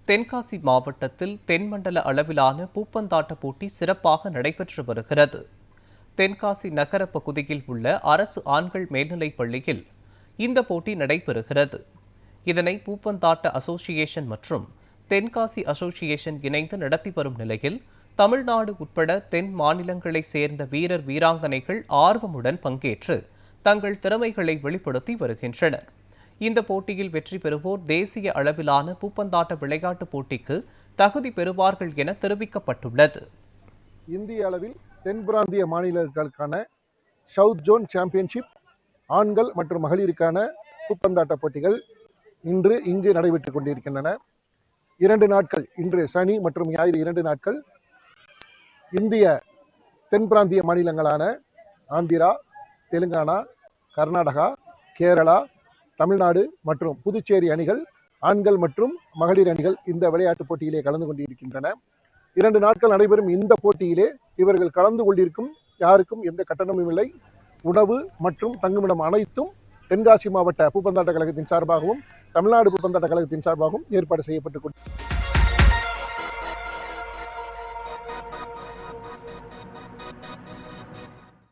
தென்காசி மாவட்டத்தில் தென்மண்டல அளவிலான பூப்பந்தாட்ட போட்டி சிறப்பாக நடைபெற்று வருகிறது. தென்காசி நகர பகுதியில் உள்ள அரசு ஆண்கள் மேல்நிலைப் பள்ளியில் இந்த போட்டி நடைபெறுகிறது. இதனை பூப்பந்தாட்ட அசோசியேஷன் மற்றும் தென்காசி அசோசியேஷன் இணைந்து நடத்தி வரும் நிலையில் தமிழ்நாடு உட்பட தென் மாநிலங்களைச் சேர்ந்த வீரர் வீராங்கனைகள் ஆர்வமுடன் பங்கேற்று தங்கள் திறமைகளை வெளிப்படுத்தி வருகின்றனர். இந்த போட்டியில் வெற்றி பெறுவோர் தேசிய அளவிலான பூப்பந்தாட்ட விளையாட்டுப் போட்டிக்கு தகுதி பெறுவார்கள் என தெரிவிக்கப்பட்டுள்ளது. இந்திய அளவில் தென் பிராந்திய மாநிலங்களுக்கான சவுத் ஜோன் சாம்பியன்ஷிப் ஆண்கள் மற்றும் மகளிருக்கான பூப்பந்தாட்ட போட்டிகள் இன்று இங்கு நடைபெற்றுக் கொண்டிருக்கின்றன. 2 நாட்கள், இன்று சனி மற்றும் ஞாயிறு 2 நாட்கள் இந்திய தென் பிராந்திய மாநிலங்களான ஆந்திரா, தெலுங்கானா, கர்நாடகா, கேரளா, தமிழ்நாடு மற்றும் புதுச்சேரி அணிகள், ஆண்கள் மற்றும் மகளிர் அணிகள் இந்த விளையாட்டுப் போட்டியிலே கலந்து கொண்டிருக்கின்றன. 2 நாட்கள் நடைபெறும் இந்த போட்டியிலே இவர்கள் கலந்து கொண்டிருக்கும் யாருக்கும் எந்த கட்டணமும் இல்லை. உணவு மற்றும் தங்குமிடம் அனைத்தும் தென்காசி மாவட்ட பூப்பந்தாட்ட கழகத்தின் சார்பாகவும் தமிழ்நாடு பூப்பந்தாட்ட கழகத்தின் சார்பாகவும் ஏற்பாடு செய்யப்பட்டுக்